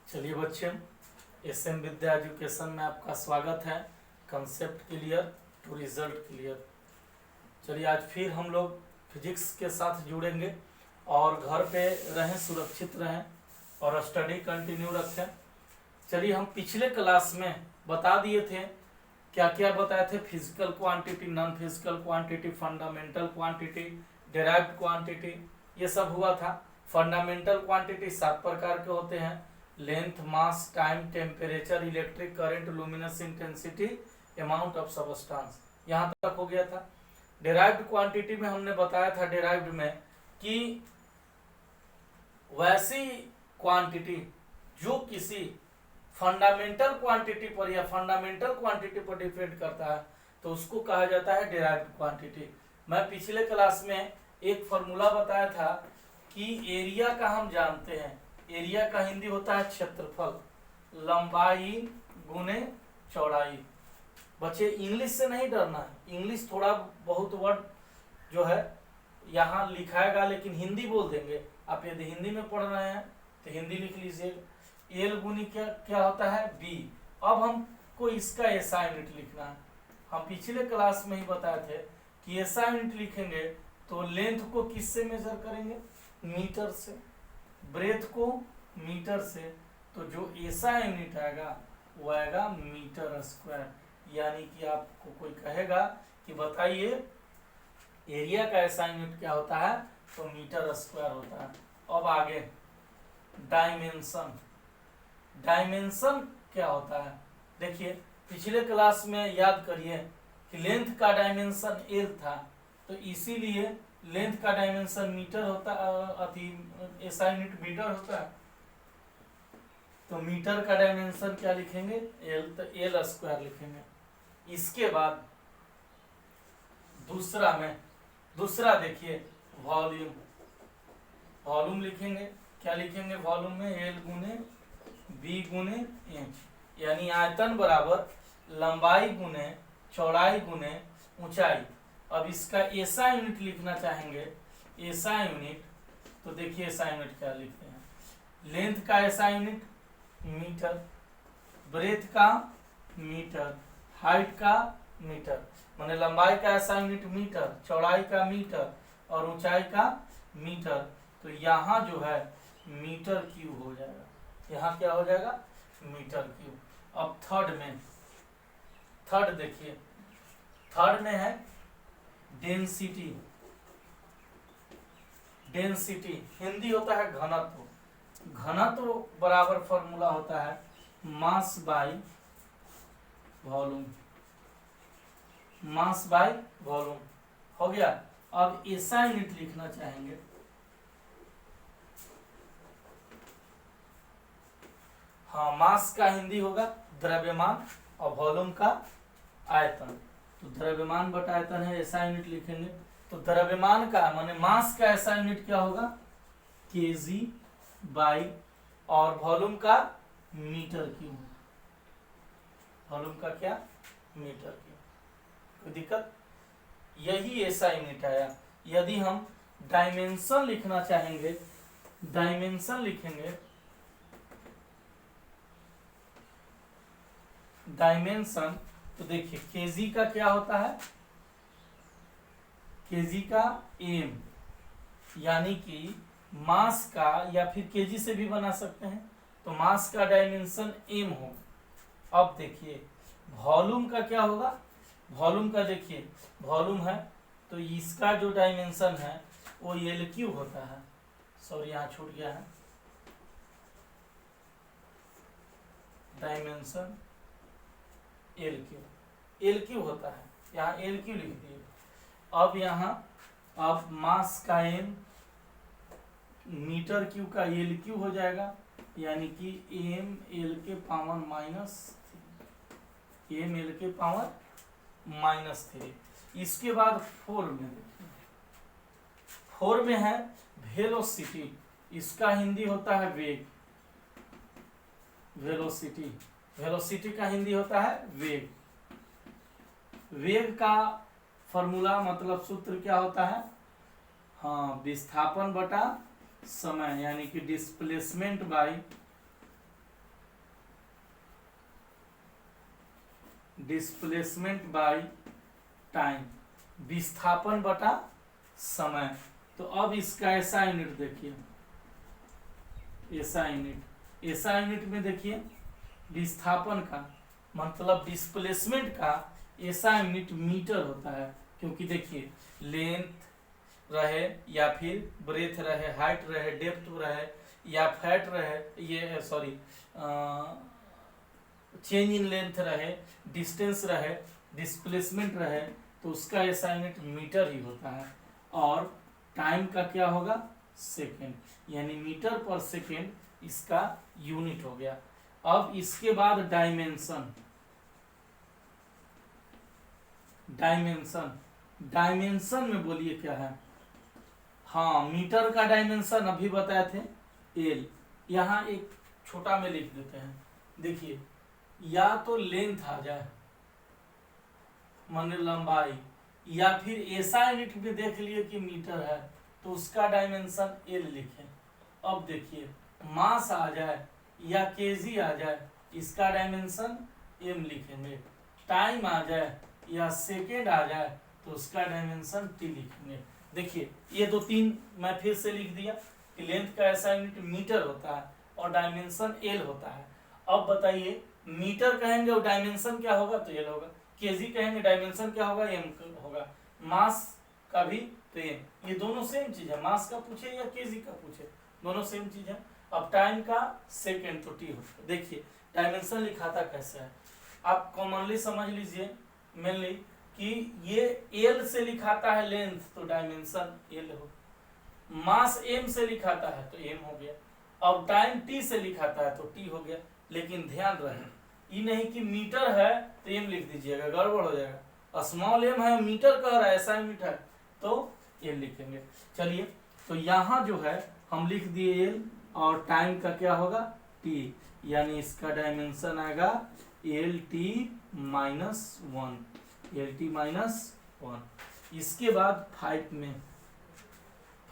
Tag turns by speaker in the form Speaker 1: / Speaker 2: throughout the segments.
Speaker 1: चलिए बच्चे, SM विद्या education में आपका स्वागत है। Concept clear to result clear. चलिए आज फिर हम लोग फिजिक्स के साथ जुड़ेंगे और घर पे रहें, सुरक्षित रहें और स्टडी कंटिन्यू रखें। चलिए हम पिछले क्लास में बता दिए थे, क्या क्या बताए थे। Physical quantity, non physical quantity, fundamental quantity, derived quantity, ये सब हुआ था। फंडामेंटल क्वांटिटी 7 प्रकार के होते हैं: length, mass, time, temperature, electric current, luminous intensity, amount of substance. यहाँ तक हो गया था। डेराइव्ड क्वांटिटी में हमने बताया था, डेराइव्ड में कि वैसी क्वांटिटी जो किसी फंडामेंटल क्वांटिटी पर या फंडामेंटल क्वांटिटी पर डिपेंड करता है तो उसको कहा जाता है डेराइव्ड क्वांटिटी। मैं पिछले क्लास में एक फॉर्मूला बताया था कि एरिया का हम जानते हैं, एरिया का हिंदी होता है क्षेत्रफल, लंबाई गुने चौड़ाई। बच्चे इंग्लिश से नहीं डरना है, इंग्लिश थोड़ा बहुत वर्ड जो है यहाँ लिखाएगा लेकिन हिंदी बोल देंगे। आप यदि हिंदी में पढ़ रहे हैं तो हिंदी लिख लीजिए। एल गुनी क्या होता है, बी। अब हमको इसका एसआई यूनिट लिखना है। हम पिछले क्लास में ही बताए थे कि एसआई यूनिट लिखेंगे तो लेंथ को किससे मेजर करेंगे, मीटर से, ब्रेथ को मीटर से, तो जो एसआई यूनिट आएगा वो आएगा मीटर स्क्वायर। यानी कि आपको कोई कहेगा कि बताइए एरिया का एसआई यूनिट क्या होता है, तो मीटर स्क्वायर होता है। अब आगे डायमेंशन, डायमेंशन क्या होता है। देखिए पिछले क्लास में याद करिए कि लेंथ का डायमेंशन एल था, तो इसीलिए लेंथ का डायमेंशन मीटर होता, एसआई यूनिट मीटर होता है। तो मीटर का डायमेंशन क्या लिखेंगे, एल, तो एल स्क्वायर लिखेंगे। इसके बाद दूसरा देखिए वॉल्यूम, वॉल्यूम लिखेंगे। क्या लिखेंगे वॉल्यूम में, एल गुने बी गुने एच, यानी आयतन बराबर लंबाई गुने चौड़ाई गुने ऊंचाई। अब इसका एसआई यूनिट लिखना चाहेंगे, एसआई यूनिट, तो देखिए एसआई यूनिट क्या लिखते हैं। लेंथ का एसआई यूनिट मीटर, ब्रेथ का मीटर, हाइट का मीटर, माने लंबाई का एसआई यूनिट मीटर, चौड़ाई का मीटर और ऊंचाई का मीटर। तो यहाँ जो है मीटर क्यूब हो जाएगा, यहाँ क्या हो जाएगा, मीटर क्यूब। अब थर्ड देखिए, थर्ड में है डेंसिटी। डेंसिटी हिंदी होता है घनत्व। घनत्व बराबर फॉर्मूला होता है mass by volume, mass by volume हो गया। अब एसआई यूनिट लिखना चाहेंगे, हाँ, मास का हिंदी होगा द्रव्यमान और वॉल्यूम का आयतन। तो द्रव्यमान बटा आयतन है, एसआई यूनिट लिखेंगे। तो द्रव्यमान का माने मास का एसआई यूनिट क्या होगा, केजी बाई, और वॉल्यूम का मीटर क्यूब, वॉल्यूम का क्या, मीटर क्यूब। कोई दिक्कत, यही एसआई यूनिट आया। यदि हम डायमेंशन लिखना चाहेंगे, डायमेंशन लिखेंगे, डायमेंशन, तो देखिए केजी का क्या होता है, केजी का एम, यानी कि मास का, या फिर केजी से भी बना सकते हैं, तो मास का डायमेंशन एम हो। अब देखिए वॉल्यूम का क्या होगा, वॉल्यूम का देखिए वॉल्यूम है तो इसका जो डायमेंशन है वो एल क्यू होता है। सॉरी यहाँ छूट गया है, डायमेंशन एल क्यू होता है, यहाँ एल क्यू लिख दिए। अब यहाँ अब मास का एम, मीटर क्यू का एल क्यू हो जाएगा, यानी कि एम एल के पावर एम एल के पावर -3। इसके बाद 4 में है वेलोसिटी। इसका हिंदी होता है वेग, वेलोसिटी, वेलोसिटी का हिंदी होता है वेग। वेग का फॉर्मूला मतलब सूत्र क्या होता है, हाँ, विस्थापन बटा समय, यानी कि displacement by displacement by time, विस्थापन बटा समय। तो अब इसका ऐसा यूनिट देखिए, ऐसा यूनिट में देखिए विस्थापन का मतलब डिस्प्लेसमेंट का ऐसा यूनिट मीटर होता है, क्योंकि देखिए लेंथ रहे या फिर ब्रेथ रहे, हाइट रहे, डेप्थ रहे या फैट रहे, ये सॉरी चेंज इन लेंथ रहे, डिस्टेंस रहे, डिस्प्लेसमेंट रहे, तो उसका ऐसा यूनिट मीटर ही होता है। और टाइम का क्या होगा, सेकेंड, यानी मीटर पर सेकेंड इसका यूनिट हो गया। अब इसके बाद डायमेंशन, डायमेंशन में बोलिए क्या है। हाँ, मीटर का डायमेंशन अभी बताए थे एल, यहाँ एक छोटा में लिख देते हैं। देखिए या तो लेंथ आ जाए मान लंबाई, या फिर ऐसा यूनिट भी देख लिए कि मीटर है तो उसका डायमेंशन एल लिखें। अब देखिए मास आ जाए या केजी आ जाए, इसका डायमेंशन एम लिखेंगे। टाइम आ जाए या सेकेंड आ जाए तो उसका डायमेंशन टी लिखेंगे। देखिए ये दो तीन मैं फिर से लिख दिया कि लेंथ का ऐसा यूनिट मीटर होता है और डायमेंशन एल होता है। अब बताइए मीटर कहेंगे और डायमेंशन क्या होगा, तो एल होगा। केजी कहेंगे डायमेंशन क्या होगा, एम होगा। मास का भी तो एम, ये दोनों सेम चीज है। मास का पूछे या केजी का पूछे, दोनों सेम चीज है। अब टाइम का सेकेंड तो टी होगा। देखिए डायमेंशन लिखाता कैसे है, आप कॉमनली समझ लीजिए मेनली कि ये एल से लिखाता है लेंथ तो डायमेंशन एल हो, मास एम से लिखाता है तो एम हो गया, और टाइम टी से लिखाता है तो टी हो गया। लेकिन ध्यान रहे ये नहीं कि मीटर है तो एम लिख दीजिएगा, गड़बड़ हो जाएगा। स्मॉल एम है, मीटर कह रहा है, ऐसा यूनिट है तो एल लिखेंगे। चलिए तो यहाँ जो है हम लिख दिए एल और टाइम का क्या होगा टी, यानी इसका डायमेंशन आएगा L T minus one, L T minus one. इसके बाद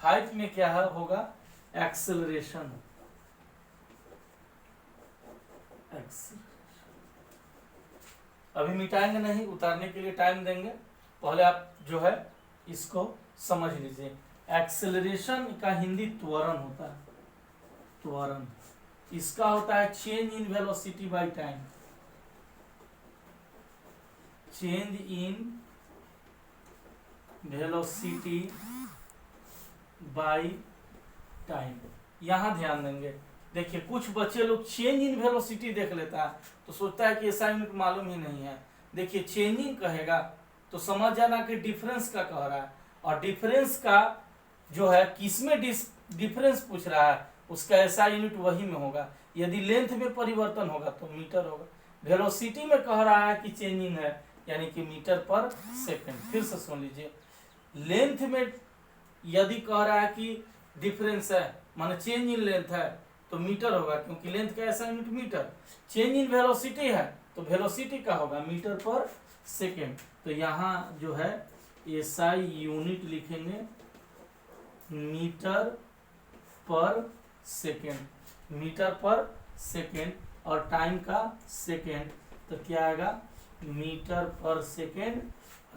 Speaker 1: 5 में क्या है होगा एक्सेलरेशन, अभी मिटाएंगे नहीं, उतारने के लिए टाइम देंगे, पहले आप जो है इसको समझ लीजिए। एक्सेलरेशन का हिंदी त्वरण होता है, त्वरण। इसका होता है change in velocity by time, change in velocity by time. यहां ध्यान देंगे, देखिए कुछ बच्चे लोग चेंज इन वेलोसिटी देख लेता है तो सोचता है कि ऐसा यूनिट मालूम ही नहीं है। देखिए चेंजिंग कहेगा तो समझ जाना कि डिफरेंस का कह रहा है, और डिफरेंस का जो है किसमें डिफरेंस पूछ रहा है, उसका ऐसा यूनिट वही में होगा। यदि लेंथ में परिवर्तन होगा तो मीटर होगा। वेलोसिटी में कह रहा है कि चेंजिंग है, यानी कि मीटर पर सेकंड। फिर से सुन लीजिए, लेंथ में यदि कह रहा है कि डिफरेंस है माने चेंज इन लेंथ है तो मीटर होगा, क्योंकि लेंथ का ऐसा unit metre. Change in velocity है तो वेलोसिटी का होगा मीटर पर सेकेंड। तो यहाँ जो है एसआई यूनिट लिखेंगे मीटर पर सेकेंड, मीटर पर सेकेंड, और टाइम का सेकेंड तो क्या आएगा मीटर पर सेकेंड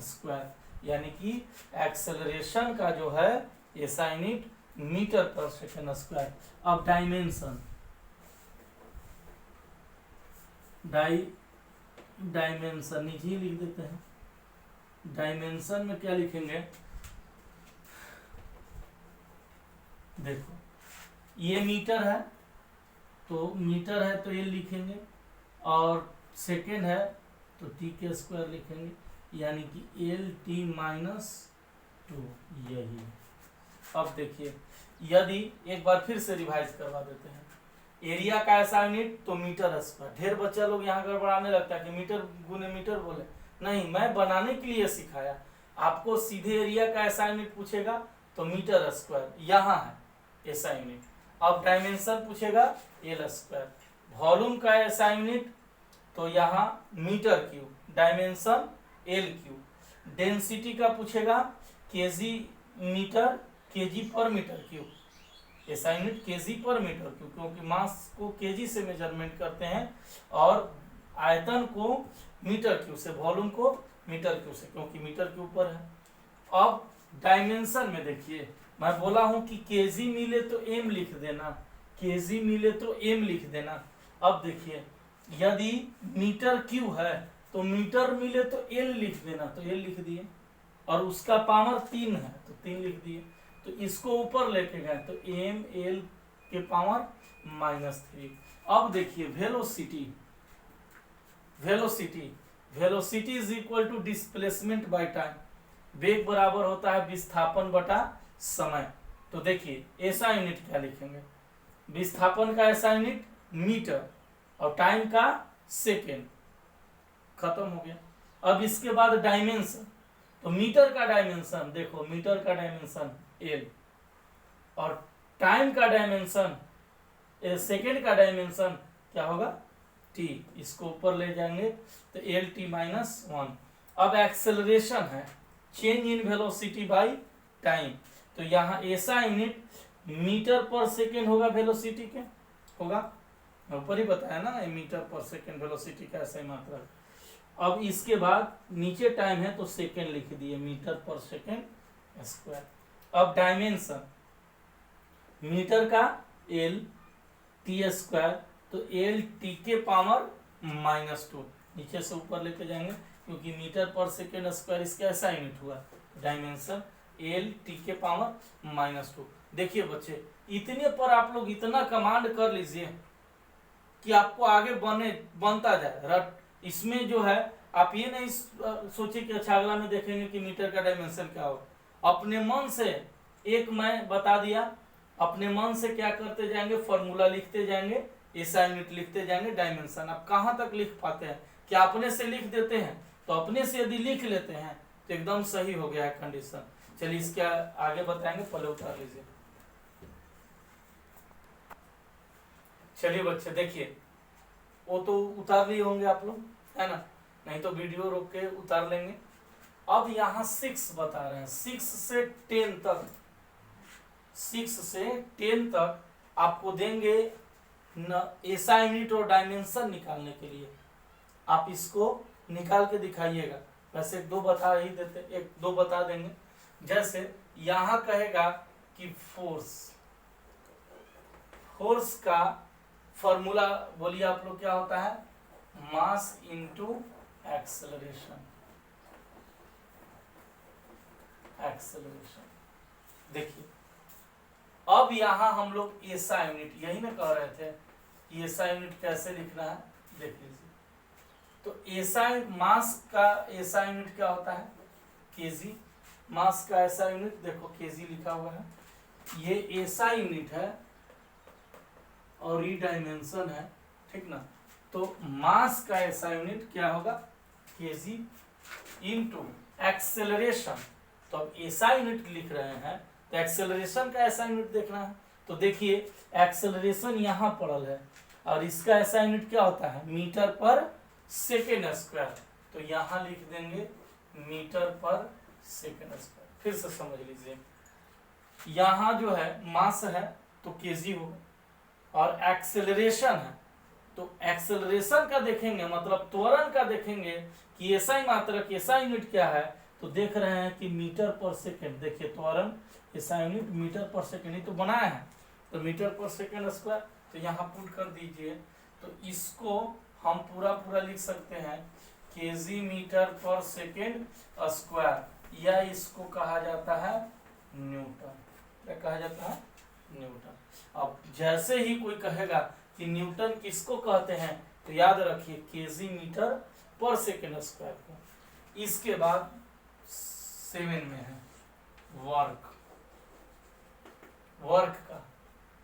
Speaker 1: स्क्वायर, यानी कि एक्सेलरेशन का जो है ऐसा यूनिट मीटर पर सेकेंड स्क्वायर। अब डायमेंशन, डायमेंशन नीचे लिख देते हैं। डायमेंशन में क्या लिखेंगे, देखो ये मीटर है तो मीटर है तो ये लिखेंगे, और सेकेंड है तो टी के स्क्वायर लिखेंगे, यानी कि एल टी माइनस 2 यही है। अब देखिए यदि एक बार फिर से रिवाइज करवा देते हैं, एरिया का ऐसा यूनिट तो मीटर स्क्वायर। ढेर बच्चा लोग यहाँ गड़बड़ाने लगता है कि मीटर गुने मीटर बोले, नहीं, मैं बनाने के लिए सिखाया आपको। सीधे एरिया का ऐसा यूनिट पूछेगा तो मीटर स्क्वायर यहाँ है ऐसा यूनिट। अब डायमेंशन पूछेगा एल स्क्वायर। वॉल्यूम का ऐसा यूनिट तो यहाँ metre cube, dimension L cube. Density का पूछेगा kg metre, kg per metre cube, ऐसा unit kg per metre cube, क्योंकि मास को केजी से मेजरमेंट करते हैं और आयतन को मीटर क्यूब से, वॉल्यूम को मीटर क्यूब से, क्योंकि मीटर के ऊपर है। अब डायमेंशन में देखिए, मैं बोला हूं कि केजी मिले तो एम लिख देना, केजी मिले तो एम लिख देना। अब देखिए यदि मीटर क्यू है तो मीटर मिले तो एल लिख देना, तो एल लिख दिए, और उसका पावर 3 है तो 3 लिख दिए। तो इसको ऊपर लेके गए तो एम एल के पावर -3। अब देखिए velocity, velocity velocity is equal to displacement by time, वेग बराबर होता है विस्थापन बटा समय। तो देखिए ऐसा यूनिट क्या लिखेंगे, विस्थापन का ऐसा यूनिट मीटर और टाइम का सेकेंड, खत्म हो गया। अब इसके बाद डायमेंशन, तो मीटर का डायमेंशन देखो, मीटर का डायमेंशन एल, और टाइम का डायमेंशन सेकेंड का डायमेंशन क्या होगा टी, इसको ऊपर ले जाएंगे तो एल टी -1। अब एक्सेलरेशन है change in velocity by time, तो यहाँ ऐसा यूनिट मीटर पर सेकेंड होगा, वेलोसिटी के होगा, ऊपर ही बताया ना मीटर पर सेकेंड वेलोसिटी का ऐसा ही मात्रा। अब इसके बाद नीचे टाइम है तो सेकेंड लिख दिए, मीटर पर सेकेंड स्क्वायर। अब डायमेंशन मीटर का एल टी स्क्वायर, तो एल टी के पावर -2, नीचे से ऊपर लेके जाएंगे क्योंकि मीटर पर सेकेंड स्क्वायर इसका ऐसा यूनिट हुआ, डायमेंशन एल टी के पावर -2। देखिए बच्चे इतने पर आप लोग इतना कमांड कर लीजिए कि आपको आगे बनता जाए रट। इसमें जो है आप ये नहीं सोचिए कि अच्छा अगला में देखेंगे कि मीटर का डायमेंशन क्या हो, अपने मन से एक मैं बता दिया, अपने मन से क्या करते जाएंगे, फॉर्मूला लिखते जाएंगे, ऐसा यूनिट लिखते जाएंगे, डायमेंशन। आप कहाँ तक लिख पाते हैं, क्या अपने से लिख देते हैं? तो अपने से यदि लिख लेते हैं तो एकदम सही हो गया है कंडीशन। चलिए इसके आगे बताएंगे, पहले उतार लीजिए। चलिए बच्चे देखिए, वो तो उतार लिए होंगे आप लोग, है ना, नहीं तो वीडियो रोक के उतार लेंगे। अब यहाँ 6 बता रहे हैं, 6 से 10 तक, 6 से 10 तक आपको देंगे न ऐसा यूनिट और डायमेंशन निकालने के लिए। आप इसको निकाल के दिखाइएगा, वैसे 2 बता ही देते, 1-2 बता देंगे। जैसे यहाँ कहेगा कि फोर्स, फोर्स का फॉर्मूला बोलिए आप लोग क्या होता है, मास इनटू एक्सेलरेशन, एक्सेलरेशन। देखिए अब यहाँ हम लोग ऐसा यूनिट, यही ना कह रहे थे कि ऐसा यूनिट कैसे लिखना है, देख लीजिए। तो ऐसा मास का ऐसा यूनिट क्या होता है, केजी। मास का ऐसा यूनिट देखो केजी लिखा हुआ है, ये ऐसा यूनिट है और ये डायमेंशन है, ठीक ना। तो मास का ऐसा यूनिट क्या होगा, केजी इनटू एक्सेलरेशन। तो अब ऐसा यूनिट लिख रहे हैं तो एक्सेलरेशन का ऐसा यूनिट देखना है। तो देखिए एक्सेलरेशन यहाँ पड़ल है और इसका ऐसा यूनिट क्या होता है, मीटर पर सेकेंड स्क्वायर। तो यहाँ लिख देंगे मीटर पर सेकेंड स्क्वायर। फिर से समझ लीजिए, यहाँ जो है मास है तो केजी होगा, और एक्सेलरेशन है तो एक्सेलरेशन का देखेंगे, मतलब त्वरण का देखेंगे कि ऐसा ही मात्रक ऐसा यूनिट क्या है, तो देख रहे हैं कि मीटर पर सेकेंड। देखिए त्वरण ऐसा यूनिट मीटर पर सेकेंड ही तो बनाया है, तो मीटर पर सेकेंड स्क्वायर। तो यहाँ पुट कर दीजिए, तो इसको हम पूरा लिख सकते हैं केजी मीटर पर सेकेंड स्क्वायर, या इसको कहा जाता है न्यूटन। क्या कहा जाता है, न्यूटन। अब जैसे ही कोई कहेगा कि न्यूटन किसको कहते हैं, तो याद रखिए केजी मीटर पर सेकेंड स्क्वायर को। इसके बाद 7 में है वर्क।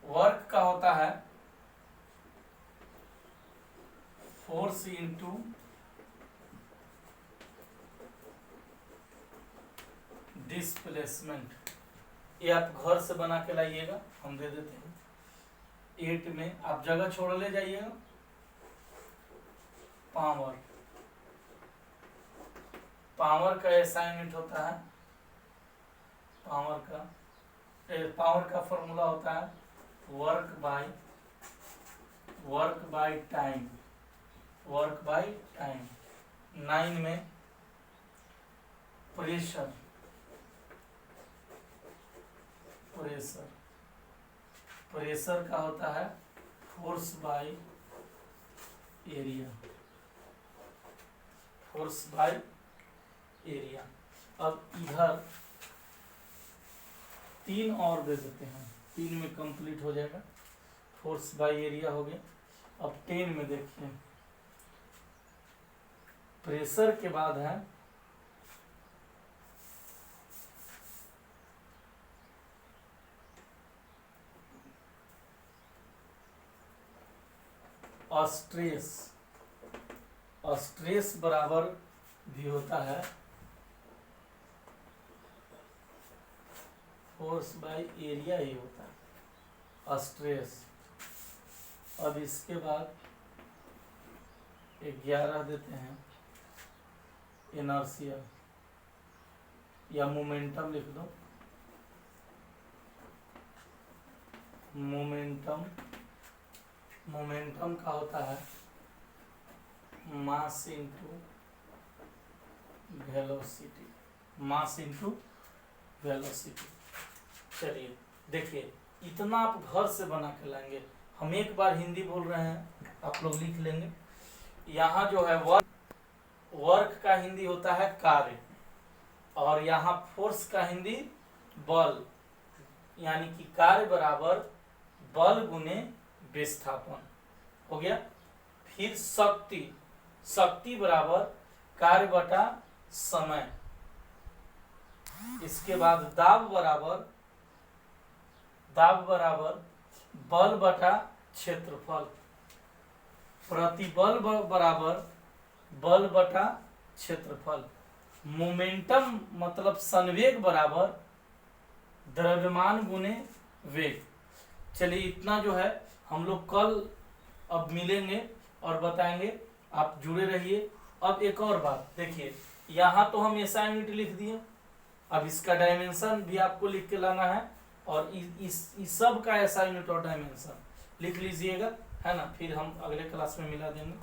Speaker 1: वर्क का होता है फोर्स इनटू डिस्प्लेसमेंट। ये आप घर से बना के लाइएगा, हम दे देते हैं 8 में, आप जगह छोड़ ले जाइएगा। पावर, पावर का ऐसा यूनिट होता है, पावर का फॉर्मूला होता है work by time. Work by time. 9 में प्रेशर, प्रेशर प्रेशर का होता है force by area, force by area. अब इधर 3 और दे देते हैं, 3 में कंप्लीट हो जाएगा, फोर्स बाय एरिया हो गया। अब 10 में देखिए, प्रेशर के बाद है स्ट्रेस। स्ट्रेस बराबर भी होता है फोर्स बाय एरिया ही होता है स्ट्रेस। अब इसके बाद 11 देते हैं इनर्शिया या मोमेंटम लिख दो, मोमेंटम। मोमेंटम का होता है mass into velocity, mass into velocity. चलिए देखिए, इतना आप घर से बना के लाएंगे। हम एक बार हिंदी बोल रहे हैं, आप लोग लिख लेंगे। यहाँ जो है वर्क का हिंदी होता है कार्य, और यहाँ फोर्स का हिंदी बल, यानी कि कार्य बराबर बल गुने विस्थापन हो गया। फिर शक्ति, शक्ति बराबर कार्य बटा समय। इसके बाद दाब बराबर बल बटा क्षेत्रफल। प्रतिबल बराबर बल बटा क्षेत्रफल। मोमेंटम मतलब संवेग बराबर द्रव्यमान गुने वेग। चलिए इतना जो है हम लोग कल अब मिलेंगे और बताएंगे, आप जुड़े रहिए। अब एक और बात देखिए, यहाँ तो हम SI यूनिट लिख दिए, अब इसका डायमेंशन भी आपको लिख के लाना है, और इस सब का SI यूनिट और डायमेंशन लिख लीजिएगा, है ना। फिर हम अगले क्लास में मिला देंगे।